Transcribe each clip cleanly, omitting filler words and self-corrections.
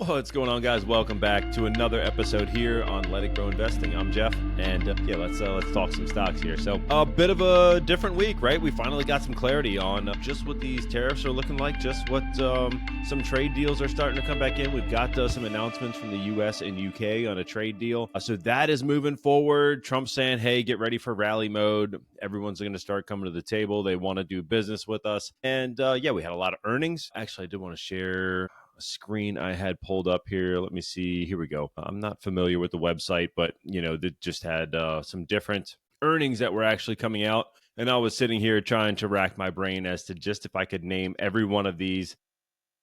What's going on, guys? Welcome back to another episode here on Let It Grow Investing. I'm Jeff, and let's talk some stocks here. So a bit of a different week, right? We finally got some clarity on just what these tariffs are looking like, just what some trade deals are starting to come back in. We've got some announcements from the U.S. and U.K. on a trade deal, so that is moving forward. Trump saying, "Hey, get ready for rally mode. Everyone's going to start coming to the table. They want to do business with us." And we had a lot of earnings. Actually, I did want to share a screen I had pulled up here. Let me see. Here we go. I'm not familiar with the website, but that just had some different earnings that were actually coming out. And I was sitting here trying to rack my brain as to just if I could name every one of these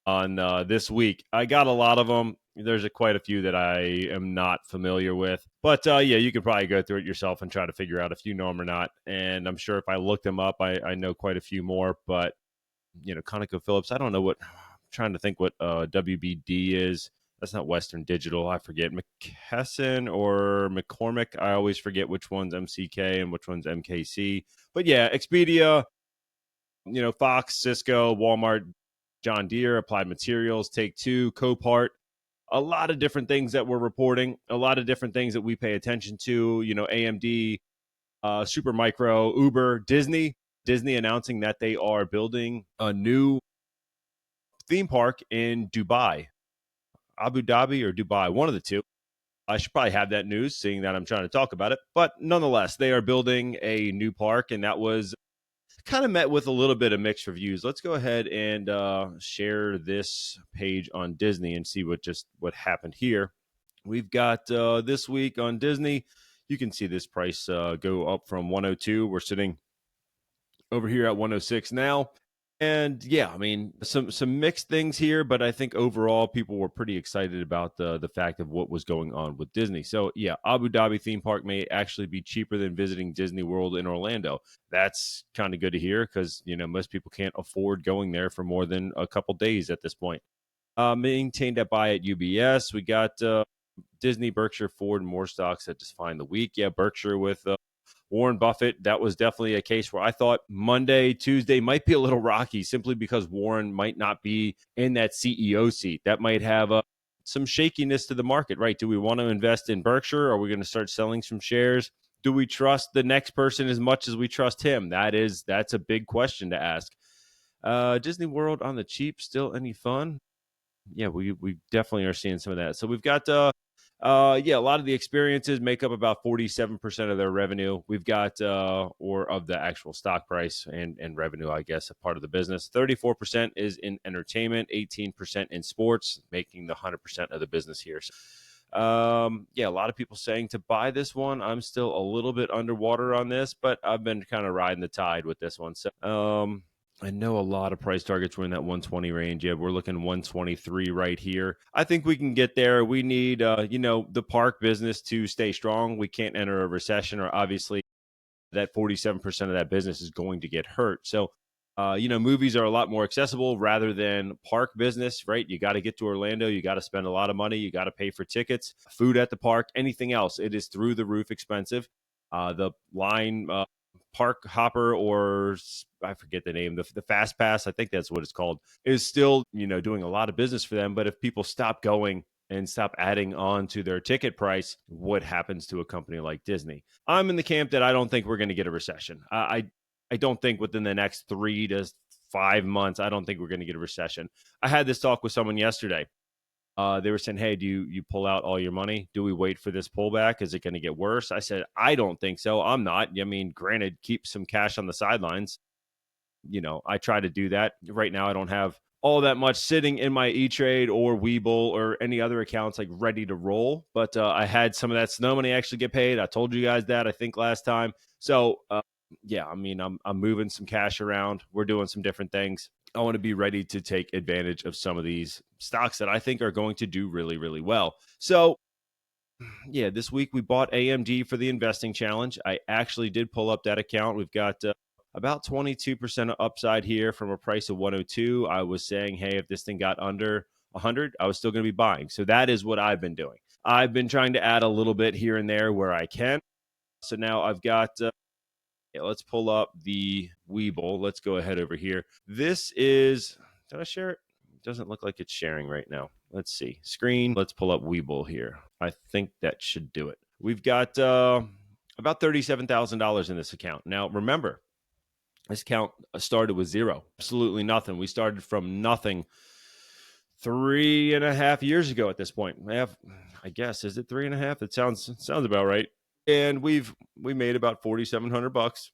on this week. I got a lot of them. There's quite a few that I am not familiar with. But you could probably go through it yourself and try to figure out if you know them or not. And I'm sure if I look them up, I know quite a few more. But, ConocoPhillips, I don't know what... trying to think what WBD is. That's not Western Digital. I forget. McKesson or McCormick. I always forget which one's MCK and which one's MKC. But yeah, Expedia, Fox, Cisco, Walmart, John Deere, Applied Materials, Take-Two, Copart. A lot of different things that we're reporting. A lot of different things that we pay attention to. AMD, Supermicro, Uber, Disney. Disney announcing that they are building a new theme park in Dubai, Abu Dhabi or Dubai, one of the two. I should probably have that news, seeing that I'm trying to talk about it. But nonetheless, they are building a new park, and that was kind of met with a little bit of mixed reviews. Let's go ahead and share this page on Disney and see what happened here. We've got this week on Disney. You can see this price go up from 102. We're sitting over here at 106 now. And yeah, I mean, some mixed things here, but I think overall people were pretty excited about the fact of what was going on with Disney. So yeah, Abu Dhabi theme park may actually be cheaper than visiting Disney World in Orlando. That's kind of good to hear because, most people can't afford going there for more than a couple days at this point. Maintained at buy at UBS. We got Disney, Berkshire, Ford, and more stocks that just find the week. Yeah, Berkshire with Warren Buffett, that was definitely a case where I thought Monday, Tuesday might be a little rocky simply because Warren might not be in that CEO seat. That might have some shakiness to the market, right? Do we want to invest in Berkshire? Are we going to start selling some shares? Do we trust the next person as much as we trust him? That's a big question to ask. Disney World on the cheap, still any fun? Yeah, we definitely are seeing some of that. So we've got a lot of the experiences make up about 47% of their revenue. We've got, or of the actual stock price and revenue, I guess, a part of the business. 34% is in entertainment, 18% in sports, making the 100% of the business here. So, a lot of people saying to buy this one. I'm still a little bit underwater on this, but I've been kind of riding the tide with this one. So, I know a lot of price targets were in that 120 range. Yeah, we're looking 123 right here. I think we can get there. We need, the park business to stay strong. We can't enter a recession, or obviously that 47% of that business is going to get hurt. So, movies are a lot more accessible rather than park business, right? You got to get to Orlando. You got to spend a lot of money. You got to pay for tickets, food at the park, anything else. It is through the roof expensive. The line... Park Hopper, or I forget the name, the Fast Pass, I think that's what it's called, is still, doing a lot of business for them. But if people stop going and stop adding on to their ticket price, what happens to a company like Disney? I'm in the camp that I don't think we're going to get a recession. I don't think within the next 3 to 5 months, I don't think we're going to get a recession. I had this talk with someone yesterday. They were saying, hey, do you pull out all your money? Do we wait for this pullback? Is it going to get worse? I said, I don't think so. I'm not. I mean, granted, keep some cash on the sidelines. I try to do that. Right now, I don't have all that much sitting in my E-Trade or Webull or any other accounts like ready to roll. But I had some of that snow money actually get paid. I told you guys that, I think, last time. So, I'm moving some cash around. We're doing some different things. I want to be ready to take advantage of some of these stocks that I think are going to do really, really well. So, yeah, this week we bought AMD for the investing challenge. I actually did pull up that account. We've got about 22% upside here from a price of 102. I was saying, hey, if this thing got under 100, I was still going to be buying. So that is what I've been doing. I've been trying to add a little bit here and there where I can. So now I've got... let's pull up the Webull. Let's go ahead over here. This is, did I share it? doesn't look like it's sharing right now. Let's see. Screen. Let's pull up Webull here. I think that should do it. We've got about $37,000 in this account. Now, remember, this account started with zero. Absolutely nothing. We started from nothing 3.5 years ago at this point. I guess, is it 3.5? It sounds about right. And we made about $4,700.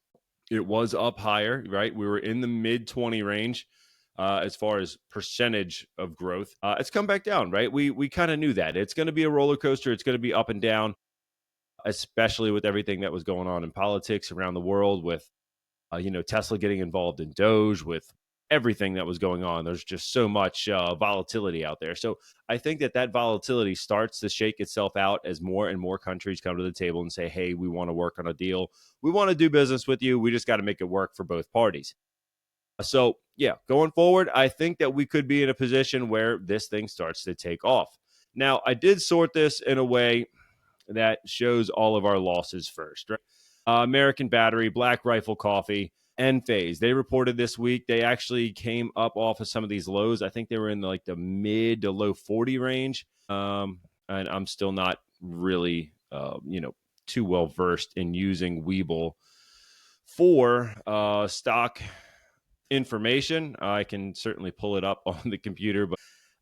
It was up higher, right? We were in the mid 20 range as far as percentage of growth. It's come back down, right? We kind of knew that it's going to be a roller coaster. It's going to be up and down, especially with everything that was going on in politics around the world, with Tesla getting involved in Doge, with everything that was going on. There's just so much volatility out there. So I think that volatility starts to shake itself out as more and more countries come to the table and say, hey, we want to work on a deal. We want to do business with you. We just got to make it work for both parties. So yeah, going forward, I think that we could be in a position where this thing starts to take off. Now, I did sort this in a way that shows all of our losses first, right? American Battery, Black Rifle Coffee, Enphase. They reported this week. They actually came up off of some of these lows. I think they were in the mid to low 40 range. And I'm still not really, too well versed in using Webull for stock information. I can certainly pull it up on the computer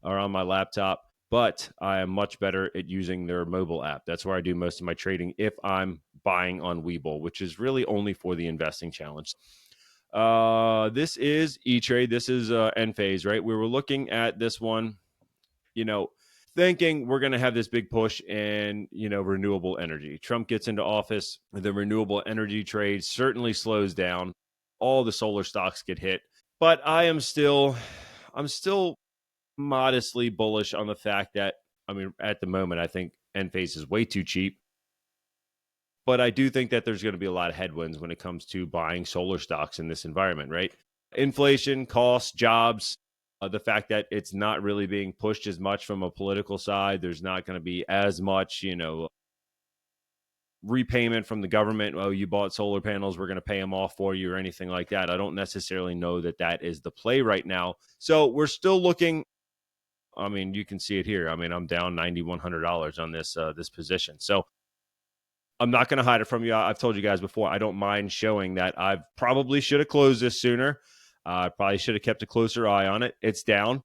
or on my laptop, but I am much better at using their mobile app. That's where I do most of my trading if I'm buying on Webull, which is really only for the investing challenge. This is E-Trade. This is Enphase, right? We were looking at this one, thinking we're going to have this big push in, renewable energy. Trump gets into office. The renewable energy trade certainly slows down. All the solar stocks get hit. But I'm still modestly bullish on the fact that, at the moment, I think Enphase is way too cheap. But I do think that there's going to be a lot of headwinds when it comes to buying solar stocks in this environment, right? Inflation, costs, jobs, the fact that it's not really being pushed as much from a political side. There's not going to be as much, repayment from the government. Oh, you bought solar panels, we're going to pay them off for you or anything like that. I don't necessarily know that is the play right now. So we're still looking. You can see it here. I'm down $9,100 on this position. So I'm not going to hide it from you. I've told you guys before, I don't mind showing that I probably should have closed this sooner. I probably should have kept a closer eye on it. It's down.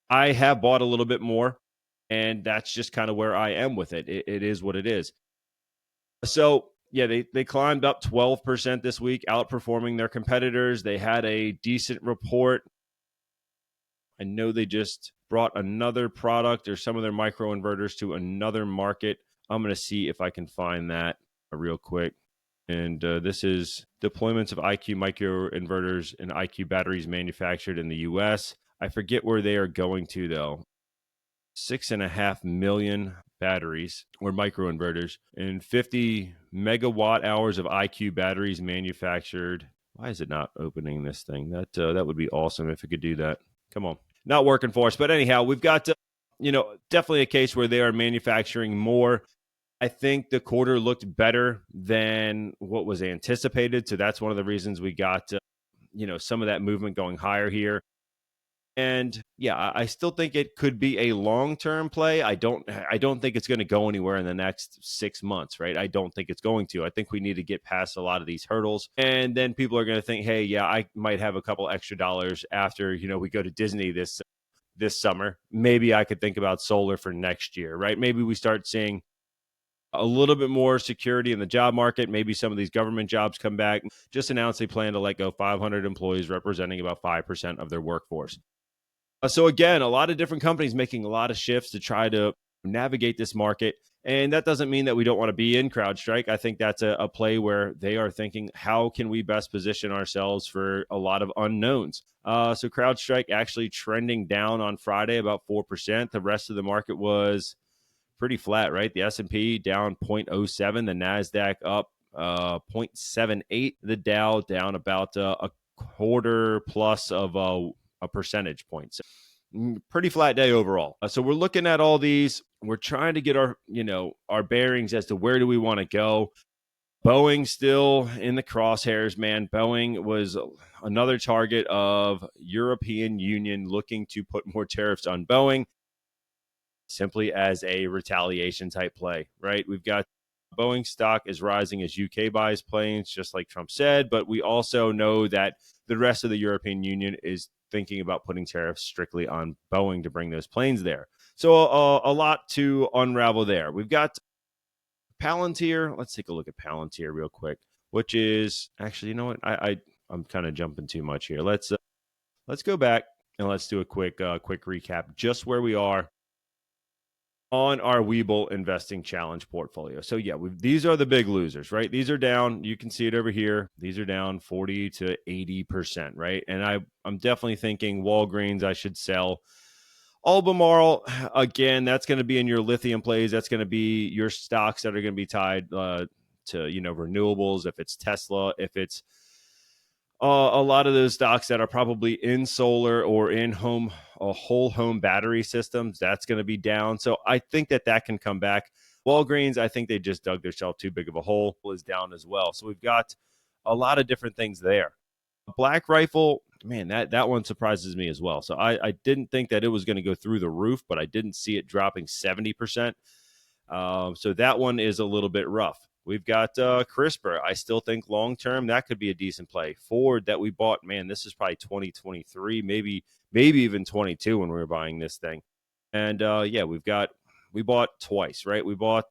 I have bought a little bit more, and that's just kind of where I am with it. It is what it is. So, yeah, they climbed up 12% this week, outperforming their competitors. They had a decent report. I know they just brought another product or some of their microinverters to another market. I'm going to see if I can find that real quick. And this is deployments of IQ microinverters and IQ batteries manufactured in the U.S. I forget where they are going to, though. 6.5 million batteries or microinverters and 50 megawatt hours of IQ batteries manufactured. Why is it not opening this thing? That would be awesome if it could do that. Come on. Not working for us. But anyhow, we've got, definitely a case where they are manufacturing more. I think the quarter looked better than what was anticipated. So that's one of the reasons we got, some of that movement going higher here. And yeah, I still think it could be a long-term play. I don't think it's going to go anywhere in the next 6 months, right? I don't think it's going to. I think we need to get past a lot of these hurdles. And then people are going to think, hey, yeah, I might have a couple extra dollars after, we go to Disney this summer. Maybe I could think about solar for next year, right? Maybe we start seeing a little bit more security in the job market. Maybe some of these government jobs come back. Just announced they plan to let go 500 employees, representing about 5% of their workforce. So again, a lot of different companies making a lot of shifts to try to navigate this market. And that doesn't mean that we don't want to be in CrowdStrike. I think that's a play where they are thinking, how can we best position ourselves for a lot of unknowns? So CrowdStrike actually trending down on Friday about 4%. The rest of the market was pretty flat, right? The S&P down 0.07, the NASDAQ up 0.78, the Dow down about a quarter plus of a percentage point. So pretty flat day overall. So we're looking at all these. We're trying to get our bearings as to where do we want to go. Boeing still in the crosshairs, man. Boeing was another target of European Union looking to put more tariffs on Boeing simply as a retaliation type play, right? We've got Boeing stock is rising as UK buys planes, just like Trump said, but we also know that the rest of the European Union is thinking about putting tariffs strictly on Boeing to bring those planes there. So a lot to unravel there. We've got Palantir. Let's take a look at Palantir real quick, which is actually, you know what? I'm kind of jumping too much here. Let's go back and let's do a quick recap, just where we are on our Webull investing challenge portfolio. So yeah, these are the big losers, right? These are down. You can see it over here. These are down 40 to 80%, right? And I'm definitely thinking Walgreens I should sell. Albemarle, again, that's going to be in your lithium plays. That's going to be your stocks that are going to be tied to renewables. If it's Tesla, if it's a lot of those stocks that are probably in solar or in whole home battery systems, that's going to be down. So I think that can come back. Walgreens, I think they just dug themselves too big of a hole, is down as well. So we've got a lot of different things there. Black Rifle, man, that one surprises me as well. So I didn't think that it was going to go through the roof, but I didn't see it dropping 70%. So that one is a little bit rough. We've got CRISPR. I still think long term that could be a decent play. Ford that we bought, man, this is probably 2023, maybe even 22 when we were buying this thing. And yeah, we bought twice, right? We bought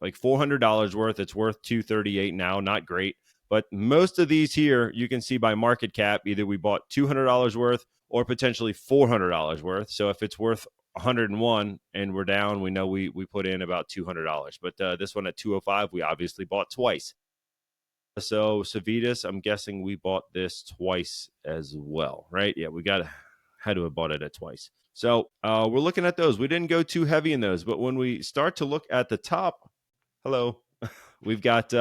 like $400 worth. It's worth $238 now. Not great. But most of these here, you can see by market cap, either we bought $200 worth or potentially $400 worth. So if it's worth 101 and we're down, we know we put in about $200. But this one at 205, we obviously bought twice. So Civitas, I'm guessing we bought this twice as well, right? Yeah, had to have bought it at twice. So we're looking at those. We didn't go too heavy in those, but when we start to look at the top, we've got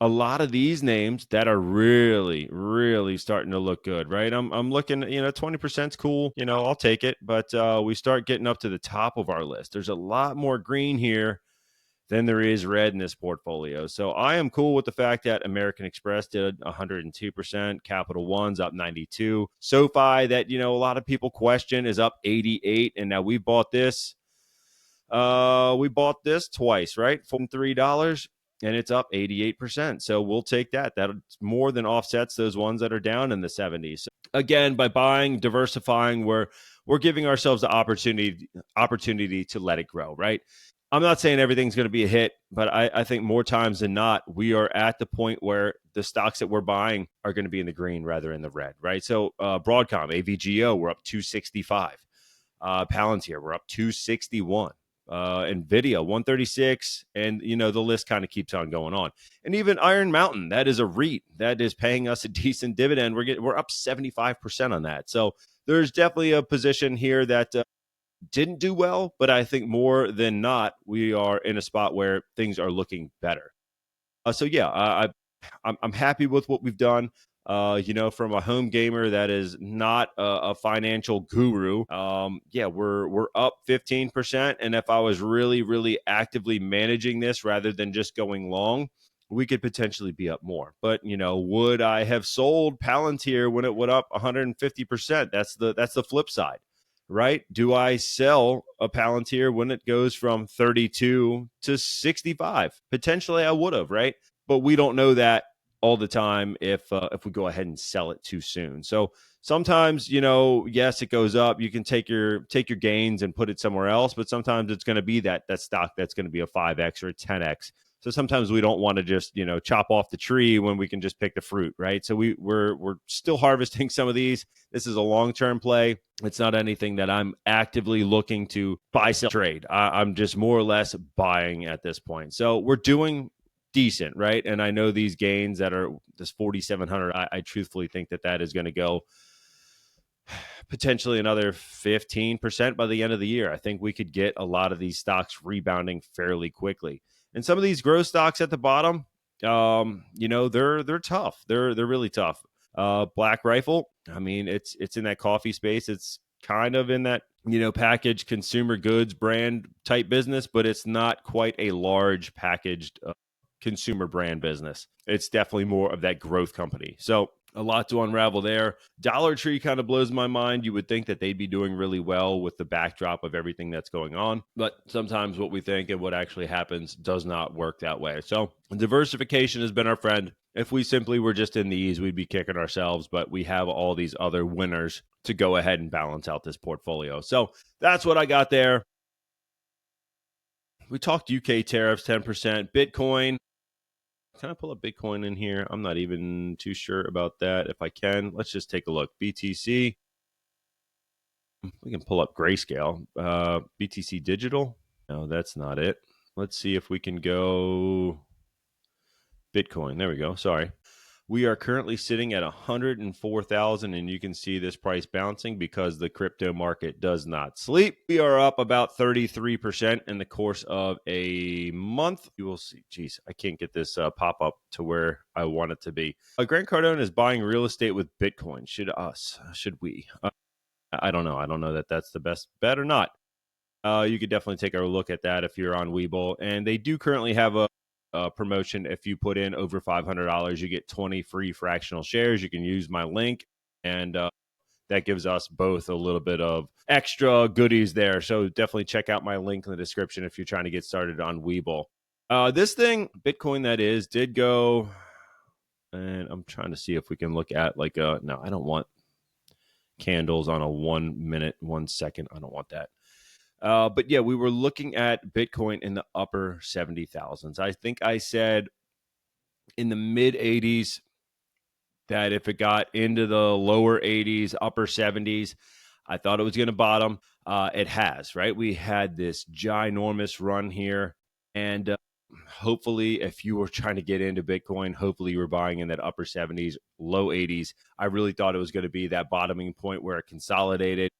a lot of these names that are really, really starting to look good, right? I'm looking, 20% is cool. I'll take it. But we start getting up to the top of our list. There's a lot more green here than there is red in this portfolio. So I am cool with the fact that American Express did 102%, Capital One's up 92%. SoFi that, a lot of people question is up 88%. And now we bought this. We bought this twice, right? From $3. And it's up 88%. So we'll take that. That more than offsets those ones that are down in the 70s. So again, by buying, diversifying, we're giving ourselves the opportunity to let it grow, right? I'm not saying everything's going to be a hit, but I think more times than not, we are at the point where the stocks that we're buying are going to be in the green rather than the red, right? So Broadcom, AVGO, we're up 265. Palantir, we're up 261. NVIDIA 136, and the list kind of keeps on going on. And even Iron Mountain, that is a REIT that is paying us a decent dividend. We're up 75% on that. So there's definitely a position here that didn't do well, but I think more than not, we are in a spot where things are looking better. So yeah, I'm happy with what we've done. From a home gamer that is not a financial guru, yeah, we're up 15%. And if I was really, really actively managing this rather than just going long, we could potentially be up more. But would I have sold Palantir when it went up 150%? That's the flip side, right? Do I sell a Palantir when it goes from 32 to 65? Potentially I would have, right? But we don't know that all the time if we go ahead and sell it too soon. So sometimes, yes, it goes up. You can take your gains and put it somewhere else, but sometimes it's going to be that stock that's going to be a 5x or a 10x. So sometimes we don't want to just, chop off the tree when we can just pick the fruit, right? So we're still harvesting some of these. This is a long-term play. It's not anything that I'm actively looking to buy, sell, trade. I'm just more or less buying at this point. So we're doing decent, right? And I know these gains that are this 4,700, I truthfully think that is going to go potentially another 15% by the end of the year. I think we could get a lot of these stocks rebounding fairly quickly. And some of these growth stocks at the bottom, they're tough. They're really tough. Black Rifle, I mean, it's in that coffee space. It's kind of in that, packaged consumer goods brand type business, but it's not quite a large packaged consumer brand business. It's definitely more of that growth company. So a lot to unravel there. Dollar Tree kind of blows my mind. You would think that they'd be doing really well with the backdrop of everything that's going on. But sometimes what we think and what actually happens does not work that way. So diversification has been our friend. If we simply were just in these, we'd be kicking ourselves. But we have all these other winners to go ahead and balance out this portfolio. So that's what I got there. We talked UK tariffs, 10%. Bitcoin. Can I pull up Bitcoin in here? I'm not even too sure about that. If I can, let's just take a look. BTC. We can pull up Grayscale. BTC Digital. No, that's not it. Let's see if we can go Bitcoin. There we go. Sorry. We are currently sitting at 104,000, and you can see this price bouncing because the crypto market does not sleep. We are up about 33% in the course of a month. You will see. Geez, I can't get this pop up to where I want it to be. Grant Cardone is buying real estate with Bitcoin. Should we? I don't know. I don't know that that's the best bet or not. You could definitely take a look at that if you're on Webull. And they do currently have a promotion. If you put in over $500, you get 20 free fractional shares. You can use my link, and that gives us both a little bit of extra goodies there. So definitely check out my link in the description if you're trying to get started on Webull. This thing, Bitcoin that is, did go, and I'm trying to see if we can look at like no, I don't want candles on a 1 minute, 1 second. I don't want that. But yeah, we were looking at Bitcoin in the upper 70,000s. I think I said in the mid 80s that if it got into the lower 80s, upper 70s, I thought it was going to bottom. It has, right? We had this ginormous run here. And hopefully, if you were trying to get into Bitcoin, hopefully you were buying in that upper 70s, low 80s. I really thought it was going to be that bottoming point where it consolidated.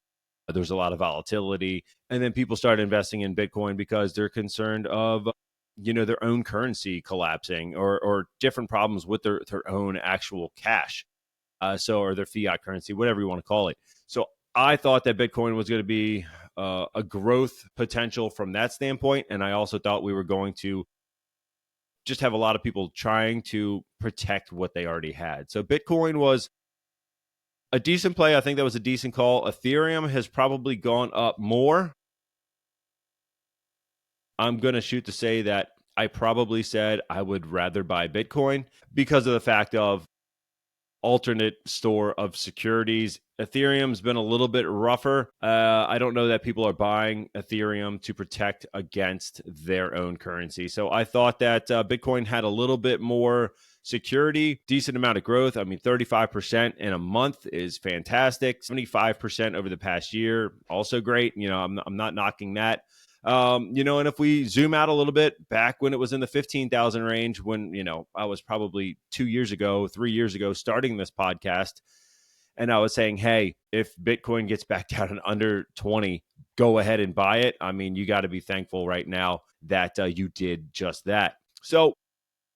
There's a lot of volatility. And then people started investing in Bitcoin because they're concerned of, their own currency collapsing or different problems with their own actual cash. Or their fiat currency, whatever you want to call it. So I thought that Bitcoin was going to be a growth potential from that standpoint. And I also thought we were going to just have a lot of people trying to protect what they already had. So Bitcoin was a decent play. I think that was a decent call. Ethereum has probably gone up more. I'm going to shoot to say that I probably said I would rather buy Bitcoin because of the fact of alternate store of securities. Ethereum's been a little bit rougher. I don't know that people are buying Ethereum to protect against their own currency. So I thought that Bitcoin had a little bit more security, decent amount of growth. I mean, 35% in a month is fantastic. 75% over the past year, also great. I'm not knocking that. And if we zoom out a little bit, back when it was in the 15,000 range, when, I was probably 3 years ago, starting this podcast, and I was saying, hey, if Bitcoin gets back down and under 20, go ahead and buy it. I mean, you got to be thankful right now that you did just that. So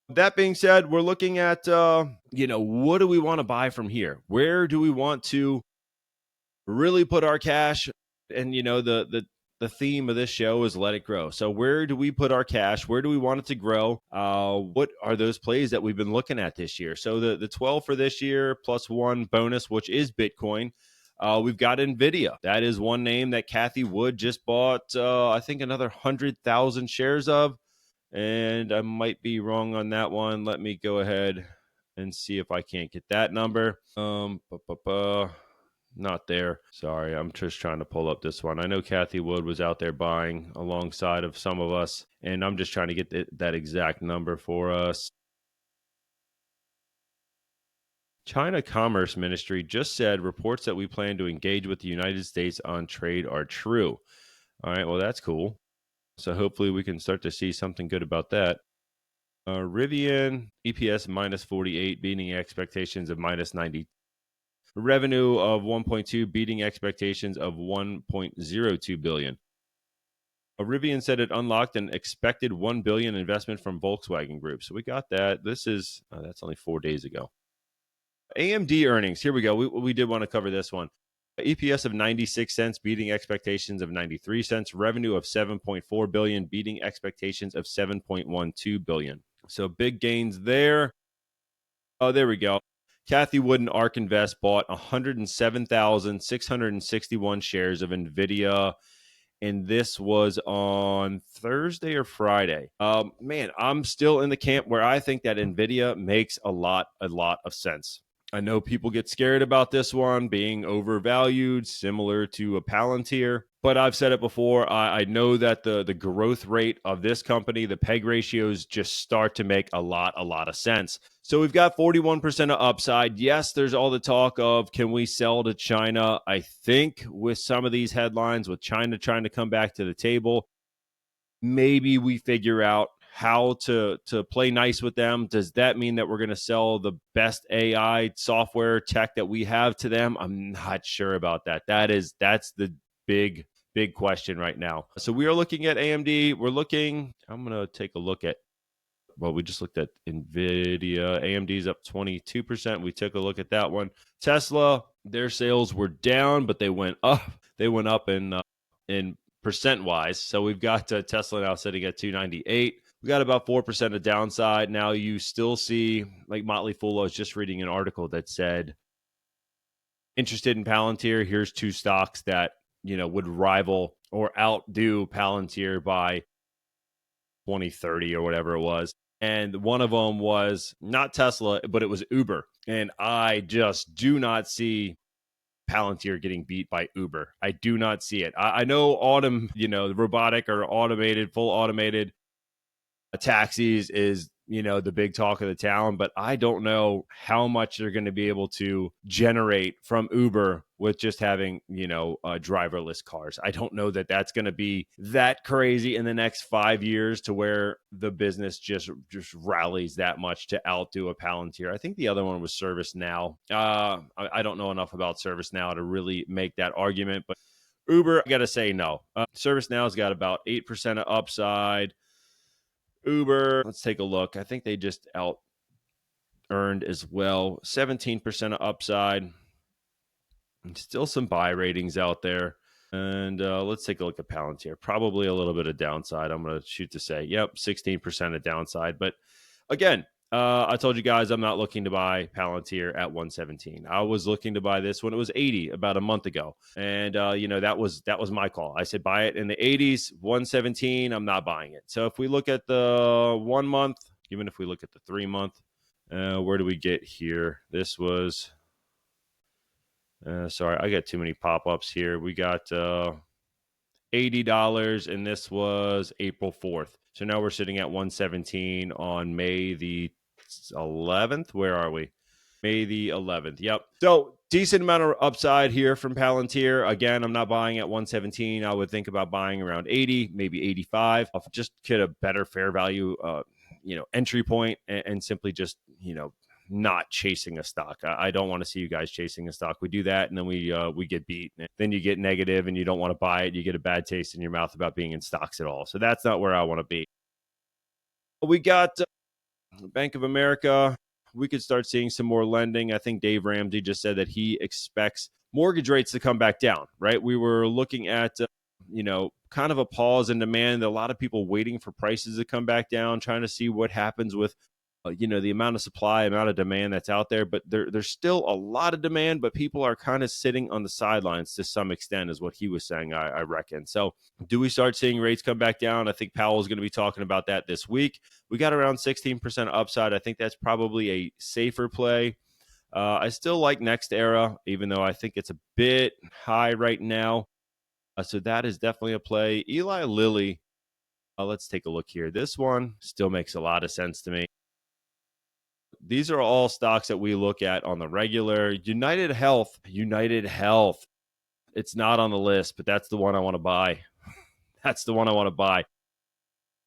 that being said, we're looking at, what do we want to buy from here? Where do we want to really put our cash? And, the theme of this show is let it grow. So where do we put our cash? Where do we want it to grow? What are those plays that we've been looking at this year? So the 12 for this year plus one bonus, which is Bitcoin. We've got NVDA. That is one name that Kathy Wood just bought, I think, another 100,000 shares of. And I might be wrong on that one. Let me go ahead and see if I can't get that number. Not there. Sorry, I'm just trying to pull up this one. I know Kathy Wood was out there buying alongside of some of us, and I'm just trying to get that exact number for us. China Commerce Ministry just said reports that we plan to engage with the United States on trade are true. All right, well, that's cool. So hopefully we can start to see something good about that. Rivian, EPS minus 48, beating expectations of minus 90. Revenue of 1.2, beating expectations of 1.02 billion. Rivian said it unlocked an expected $1 billion investment from Volkswagen Group. So we got that. This is, that's only 4 days ago. AMD earnings. Here we go. We did want to cover this one. EPS of 96 cents, beating expectations of 93 cents. Revenue of 7.4 billion, beating expectations of 7.12 billion. So big gains there. Oh, there we go. Kathy Wood and ARK Invest bought 107,661 shares of NVIDIA, and this was on Thursday or Friday. Man, I'm still in the camp where I think that NVIDIA makes a lot of sense. I know people get scared about this one being overvalued, similar to a Palantir. But I've said it before. I know that the growth rate of this company, the PEG ratios just start to make a lot of sense. So we've got 41% of upside. Yes, there's all the talk of can we sell to China? I think with some of these headlines, with China trying to come back to the table, maybe we figure out how to play nice with them. Does that mean that we're going to sell the best AI software tech that we have to them? I'm not sure about that. That's the big question right now. So we are looking at AMD. I'm going to take a look at, well, we just looked at NVIDIA. AMD's up 22%. We took a look at that one. Tesla, their sales were down, but they went up. They went up in percent wise. So we've got Tesla now sitting at 298. We got about 4% of downside. Now you still see, like Motley Fool, I was just reading an article that said, interested in Palantir, here's two stocks that, would rival or outdo Palantir by 2030 or whatever it was. And one of them was not Tesla, but it was Uber. And I just do not see Palantir getting beat by Uber. I do not see it. I know robotic or automated, full automated taxis is, the big talk of the town, but I don't know how much they're going to be able to generate from Uber with just having, driverless cars. I don't know that that's going to be that crazy in the next 5 years to where the business just rallies that much to outdo a Palantir. I think the other one was ServiceNow. I don't know enough about ServiceNow to really make that argument, but Uber, I got to say no. ServiceNow's got about 8% of upside. Uber, let's take a look. I think they just out earned as well. 17% of upside. And still some buy ratings out there. And let's take a look at Palantir. Probably a little bit of downside. I'm going to shoot to say, 16% of downside. But again, I told you guys I'm not looking to buy Palantir at 117. I was looking to buy this when it was 80 about a month ago. And, that was my call. I said, buy it in the 80s, 117. I'm not buying it. So if we look at the 1 month, even if we look at the 3 month, where do we get here? This was, sorry, I got too many pop-ups here. We got $80, and this was April 4th. So now we're sitting at 117 on May the 11th. Where are we? May the 11th. Yep. So decent amount of upside here from Palantir. Again, I'm not buying at 117. I would think about buying around 80, maybe 85. I'll just get a better fair value, entry point and simply just, not chasing a stock. I don't want to see you guys chasing a stock. We do that, and then we get beat. And then you get negative, and you don't want to buy it. You get a bad taste in your mouth about being in stocks at all. So that's not where I want to be. We got Bank of America. We could start seeing some more lending. I think Dave Ramsey just said that he expects mortgage rates to come back down, right? We were looking at, kind of a pause in demand. A lot of people waiting for prices to come back down, trying to see what happens with the amount of supply, amount of demand that's out there, but there's still a lot of demand, but people are kind of sitting on the sidelines to some extent is what he was saying, I reckon. So do we start seeing rates come back down? I think Powell is going to be talking about that this week. We got around 16% upside. I think that's probably a safer play. I still like NextEra, even though I think it's a bit high right now. So that is definitely a play. Eli Lilly, let's take a look here. This one still makes a lot of sense to me. These are all stocks that we look at on the regular. United Health. It's not on the list, but that's the one I want to buy. That's the one I want to buy.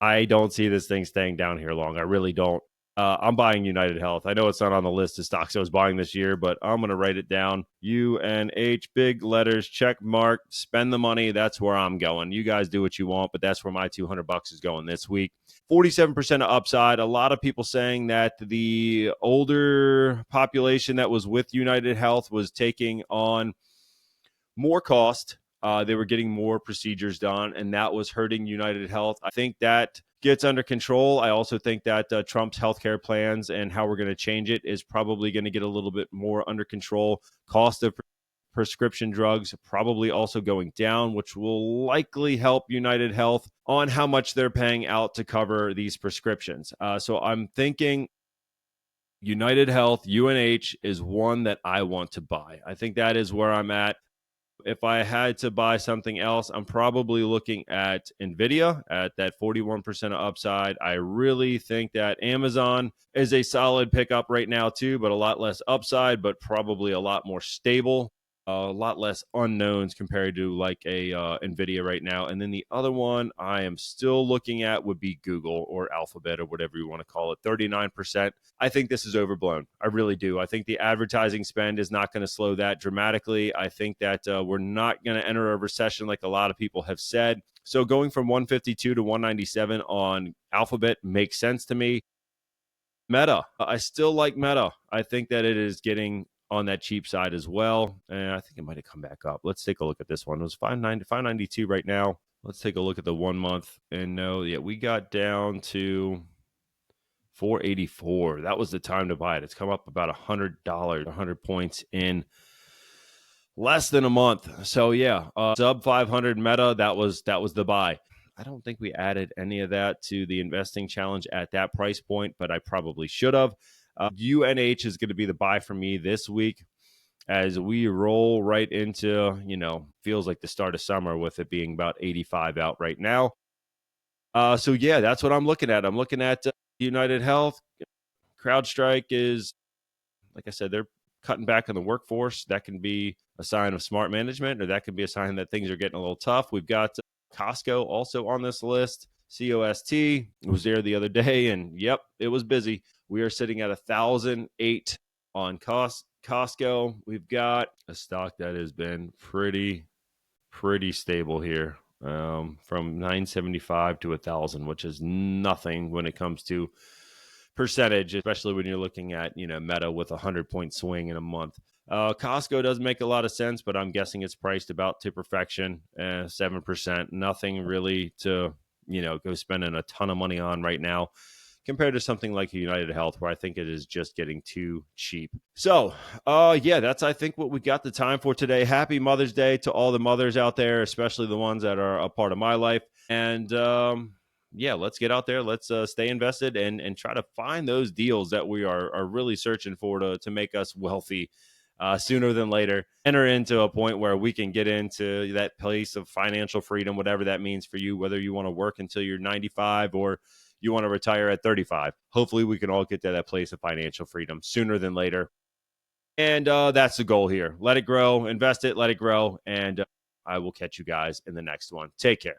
I don't see this thing staying down here long. I really don't. I'm buying United Health. I know it's not on the list of stocks I was buying this year, but I'm going to write it down. UNH, big letters, check mark, spend the money. That's where I'm going. You guys do what you want, but that's where my $200 is going this week. 47% of upside. A lot of people saying that the older population that was with United Health was taking on more cost. They were getting more procedures done, and that was hurting United Health. I think that gets under control, I also think that Trump's healthcare plans and how we're going to change it is probably going to get a little bit more under control. Cost of prescription drugs probably also going down, which will likely help United Health on how much they're paying out to cover these prescriptions. So I'm thinking United Health, UNH is one that I want to buy. I think that is where I'm at. If I had to buy something else, I'm probably looking at NVIDIA at that 41% upside. I really think that Amazon is a solid pickup right now too, but a lot less upside, but probably a lot more stable. A lot less unknowns compared to like a NVIDIA right now. And then the other one I am still looking at would be Google or Alphabet or whatever you want to call it, 39%. I think this is overblown. I really do. I think the advertising spend is not going to slow that dramatically. I think that we're not going to enter a recession like a lot of people have said. So going from 152 to 197 on Alphabet makes sense to me. Meta, I still like Meta. I think that it is getting on that cheap side as well. And I think it might have come back up. Let's take a look at this one. It was 592 right now. Let's take a look at the 1 month. And no, yeah, we got down to 484. That was the time to buy it. It's come up about $100, 100 points in less than a month. So yeah, sub 500 Meta, that was the buy. I don't think we added any of that to the investing challenge at that price point, but I probably should have. UNH is going to be the buy for me this week as we roll right into, feels like the start of summer with it being about 85 out right now. So yeah, that's what I'm looking at. I'm looking at United Health. CrowdStrike is, like I said, they're cutting back on the workforce. That can be a sign of smart management, or that could be a sign that things are getting a little tough. We've got Costco also on this list. COST was there the other day, and yep, it was busy. We are sitting at 1,008 on Costco. We've got a stock that has been pretty stable here, from 975 to 1,000, which is nothing when it comes to percentage, especially when you're looking at Meta with a 100-point swing in a month. Costco does make a lot of sense, but I'm guessing it's priced about to perfection, 7%. Nothing really to go spending a ton of money on right now, compared to something like United Health, where I think it is just getting too cheap. So, yeah, that's, I think, what we got the time for today. Happy Mother's Day to all the mothers out there, especially the ones that are a part of my life. And, yeah, let's get out there. Let's stay invested and try to find those deals that we are really searching for to make us wealthy sooner than later. Enter into a point where we can get into that place of financial freedom, whatever that means for you, whether you want to work until you're 95 or you want to retire at 35. Hopefully we can all get to that place of financial freedom sooner than later. And that's the goal here. Let it grow, invest it, let it grow. And I will catch you guys in the next one. Take care.